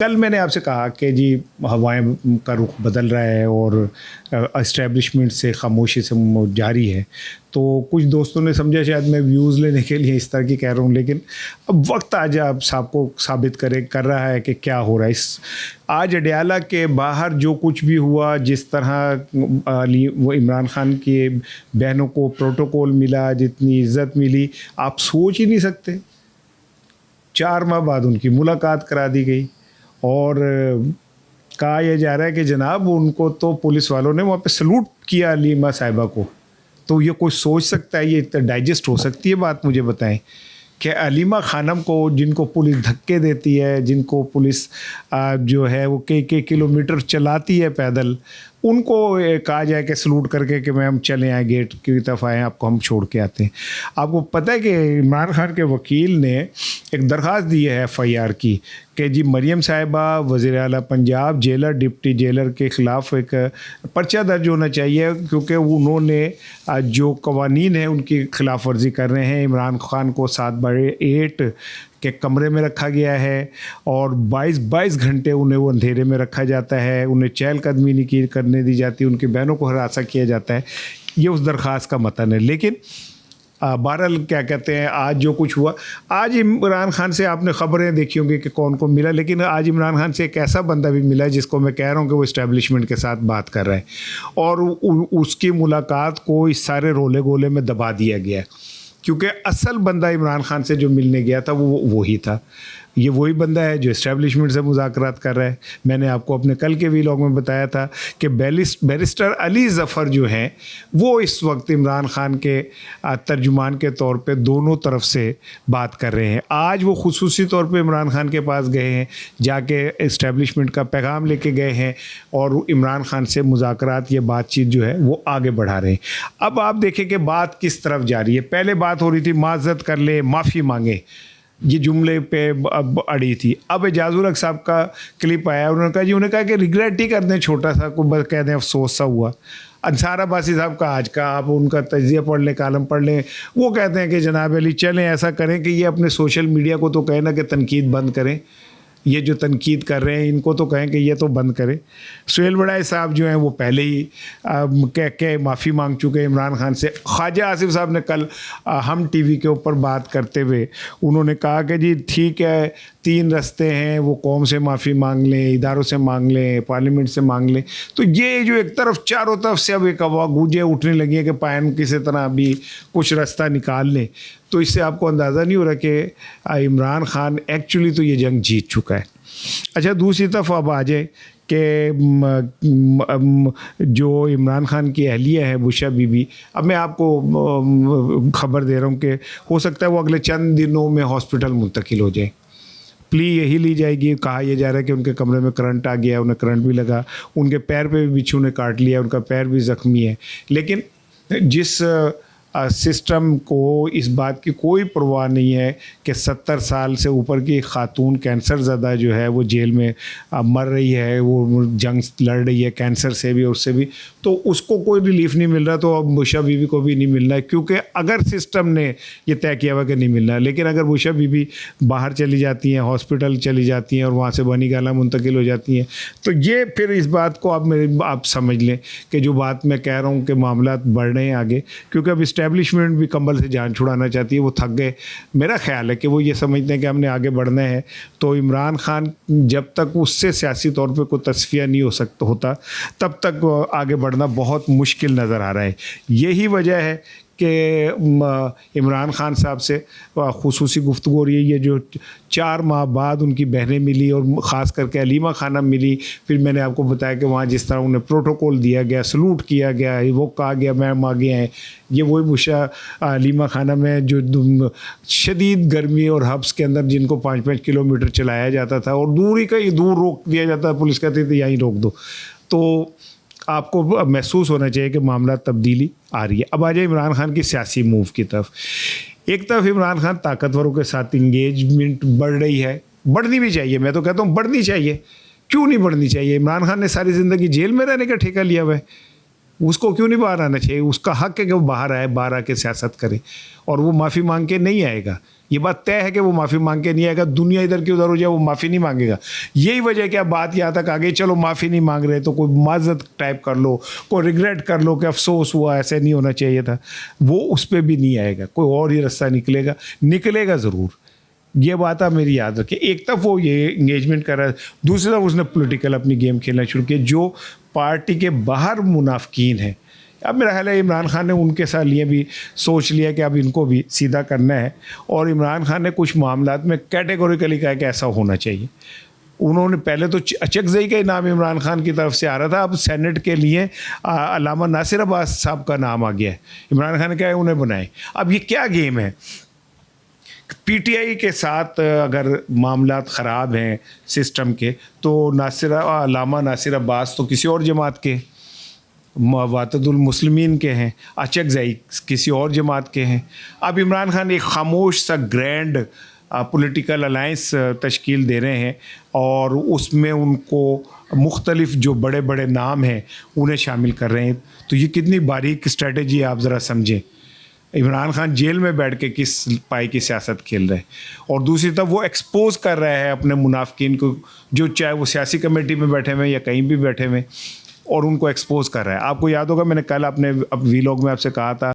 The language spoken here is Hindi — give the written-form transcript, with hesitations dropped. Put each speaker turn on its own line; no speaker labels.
कल मैंने आपसे कहा कि जी हवाएं का रुख बदल रहा है और एस्टेब्लिशमेंट से खामोशी से जारी है। तो कुछ दोस्तों ने समझा शायद मैं व्यूज़ लेने के लिए इस तरह की कह रहा हूँ, लेकिन अब वक्त आज आप सबको साबित कर रहा है कि क्या हो रहा है। इस आज अडयाला के बाहर जो कुछ भी हुआ, जिस तरह वो इमरान खान के बहनों को प्रोटोकॉल मिला, जितनी इज्जत मिली, आप सोच ही नहीं सकते। 4 माह बाद उनकी मुलाकात करा दी गई और कहा यह जा रहा है कि जनाब उनको तो पुलिस वालों ने वहाँ पे सलूट किया अलीमा साहिबा को। तो ये कोई सोच सकता है, ये डाइजेस्ट हो सकती है बात? मुझे बताएं कि अलीमा खानम को, जिनको पुलिस धक्के देती है, जिनको पुलिस जो है वो कई किलोमीटर चलाती है पैदल, उनको कहा जाए कि सलूट करके कि मैम चले आए, गेट की तरफ आए, आपको हम छोड़ के आते हैं। आपको पता है कि इमरान खान के वकील ने एक दरख्वास्त दी है FIR की कि जी मरियम साहिबा वज़ीर आला पंजाब जेलर डिप्टी जेलर के ख़िलाफ़ एक पर्चा दर्ज होना चाहिए, क्योंकि उन्होंने जो कवानीन है उनकी खिलाफ वर्जी कर रहे हैं। इमरान खान को 7/8 के कमरे में रखा गया है और 22 घंटे उन्हें वो अंधेरे में रखा जाता है, उन्हें चहलकदमी नहीं करने दी जाती, उनकी बहनों को हरासा किया जाता है। ये उस दरख्वास्त का मतन है। लेकिन बहरहाल क्या कहते हैं, आज जो कुछ हुआ, आज इमरान खान से आपने ख़बरें देखी होंगी कि कौन कौन मिला, लेकिन आज इमरान खान से एक ऐसा बंदा भी मिला जिसको मैं कह रहा हूँ कि वो इस्टेब्लिशमेंट के साथ बात कर रहा है और उसकी मुलाकात को इस सारे रोले गोले में दबा दिया गया, क्योंकि असल बंदा इमरान खान से जो मिलने गया था वो वही था। ये वही बंदा है जो इस्टेब्लिशमेंट से मुज़ाकरात कर रहा है। मैंने आपको अपने कल के व्लॉग में बताया था कि बैरिस्टर अली ज़फ़र जो हैं वो इस वक्त इमरान खान के तर्जुमान के तौर पे दोनों तरफ से बात कर रहे हैं। आज वो खुसूसी तौर पे इमरान खान के पास गए हैं, जाके इस्टेब्लिशमेंट का पैगाम लेके गए हैं और इमरान खान से मुज़ाकरात, ये बातचीत जो है वो आगे बढ़ा रहे हैं। अब आप देखें कि बात किस तरफ जा रही है। पहले बात हो रही थी माज़रत कर ले, माफ़ी मांगे, ये जुमले पे अब अड़ी थी। अब एजाजुल हक साहब का क्लिप आया, उन्होंने कहा जी, उन्होंने कहा कि रिग्रेट ही कर दें, छोटा सा को बस कह दें अफसोस सा हुआ। अंसार अब्बासी साहब का आज का आप उनका तजिया पढ़ लें, कालम पढ़ लें, वो कहते हैं कि जनाब अली चलें ऐसा करें कि ये अपने सोशल मीडिया को तो कहें ना कि तनकीद बंद करें, ये जो तनकीद कर रहे हैं इनको तो कहें कि ये तो बंद करें। सुहेल बड़ाई साहब जो हैं वो पहले ही कह के माफ़ी मांग चुके हैं इमरान खान से। ख्वाजा आसिफ साहब ने कल हम टीवी के ऊपर बात करते हुए उन्होंने कहा कि जी ठीक है, 3 रास्ते हैं, वो कौम से माफ़ी मांग लें, इदारों से मांग लें, पार्लियामेंट से मांग लें। तो ये जो एक तरफ चारों तरफ से अब एक गूंजें उठने लगी हैं कि पायन किसी तरह अभी कुछ रास्ता निकाल लें, तो इससे आपको अंदाज़ा नहीं हो रहा कि इमरान खान एक्चुअली तो ये जंग जीत चुका है। अच्छा, दूसरी तरफ अब आ जाए कि जो इमरान खान की अहलिया है बुशरा बीबी, अब मैं आपको ख़बर दे रहा हूँ कि हो सकता है वो अगले चंद दिनों में हॉस्पिटल मुंतकिल हो जाए। प्ली यही ली जाएगी। कहा यह जा रहा है कि उनके कमरे में करंट आ गया, उन्हें करंट भी लगा, उनके पैर पे भी बिच्छू ने काट लिया, उनका पैर भी ज़ख्मी है। लेकिन जिस सिस्टम को इस बात की कोई परवाह नहीं है कि 70 साल से ऊपर की खातून कैंसर ज़दा जो है वो जेल में मर रही है, वो जंग लड़ रही है कैंसर से भी और उससे भी, तो उसको कोई रिलीफ नहीं मिल रहा, तो अब बुशरा बीबी को भी नहीं मिलना है, क्योंकि अगर सिस्टम ने ये तय किया हुआ कि नहीं मिलना है। लेकिन अगर बुशरा बीबी बाहर चली जाती हैं, हॉस्पिटल चली जाती हैं और वहाँ से बनी गाला मुंतकिल हो जाती हैं, तो ये फिर इस बात को आप समझ लें कि जो बात मैं कह रहा हूँ कि मामला बढ़ रहे हैं आगे, क्योंकि अब इस्टेब्लिशमेंट भी कंबल से जान छुड़ाना चाहती है, वो थक गए। मेरा ख्याल है कि वो ये समझते हैं कि हमने आगे बढ़ना है, तो इमरान खान जब तक उससे सियासी तौर पे कोई तस्फिया नहीं होता तब तक आगे बढ़ना बहुत मुश्किल नज़र आ रहा है। यही वजह है कि इमरान खान साहब से खुसूसी गुफ्तगू हो रही है। ये जो 4 माह बाद उनकी बहनें मिली और ख़ास करके अलीमा खानम मिली, फिर मैंने आपको बताया कि वहाँ जिस तरह उन्हें प्रोटोकॉल दिया गया, सलूट किया गया, वो कहा गया मैम आगे हैं, ये वही बुशरा अलीमा खानम है जो शदीद गर्मी और हब्स के अंदर जिनको 5-5 किलोमीटर चलाया जाता था और दूर रोक दिया जाता था, पुलिस कहती थी यहीं रोक दो। तो आपको महसूस होना चाहिए कि मामला तब्दीली आ रही है। अब आ जाए इमरान खान की सियासी मूव की तरफ। एक तरफ इमरान खान ताकतवरों के साथ इंगेजमेंट बढ़ रही है, बढ़नी भी चाहिए, मैं तो कहता हूँ बढ़नी चाहिए। क्यों नहीं बढ़नी चाहिए? इमरान खान ने सारी ज़िंदगी जेल में रहने का ठेका लिया हुआ है। उसको क्यों नहीं बाहर आना चाहिए? उसका हक है कि वो बाहर आए, बाहर आके सियासत करे, और वो माफ़ी मांग के नहीं आएगा। ये बात तय है कि वो माफ़ी मांग के नहीं आएगा। दुनिया इधर की उधर हो जाए, वो माफ़ी नहीं मांगेगा। यही वजह है कि अब बात यहाँ तक आ गई, चलो माफ़ी नहीं मांग रहे तो कोई माजरत टाइप कर लो, कोई रिग्रेट कर लो कि अफसोस हुआ, ऐसे नहीं होना चाहिए था। वो उस पर भी नहीं आएगा, कोई और ही रास्ता निकलेगा ज़रूर। ये बात आप मेरी याद रखें। एक तरफ वो ये इंगेजमेंट कर रहा है, दूसरी तरफ उसने पॉलिटिकल अपनी गेम खेलना शुरू किया, जो पार्टी के बाहर मुनाफिकीन है। अब मेरा ख्याल है इमरान खान ने उनके साथ लिए भी सोच लिया कि अब इनको भी सीधा करना है, और इमरान खान ने कुछ मामलात में कैटेगोरिकली कहा कि ऐसा होना चाहिए। उन्होंने पहले तो अचकज़ई का ही नाम इमरान खान की तरफ से आ रहा था, अब सेनेट के लिए अल्लामा नासिर अब्बास साहब का नाम आ गया है। इमरान खान ने क्या है, उन्हें बनाए। अब ये क्या गेम है? पीटीआई के साथ अगर मामलात ख़राब हैं सिस्टम के, तो अल्लामा नासिर अब्बास तो किसी और जमात के, वातदुल मुस्लिमीन के हैं, अचकज़ई किसी और जमात के हैं। अब इमरान खान एक खामोश सा ग्रैंड पॉलिटिकल अलायंस तश्कील दे रहे हैं, और उसमें उनको मुख्तलिफ जो बड़े बड़े नाम हैं उन्हें शामिल कर रहे हैं। तो ये कितनी बारीक स्ट्रेटजी है, आप ज़रा समझें। इमरान खान जेल में बैठ के किस पाई की सियासत खेल रहे हैं, और दूसरी तरफ वो एक्सपोज कर रहा है अपने मुनाफिकीन को, जो चाहे वो सियासी कमेटी में बैठे हुए या कहीं भी बैठे हुए, और उनको एक्सपोज कर रहा है। आपको याद होगा मैंने कल अपने वीलॉग में आपसे कहा था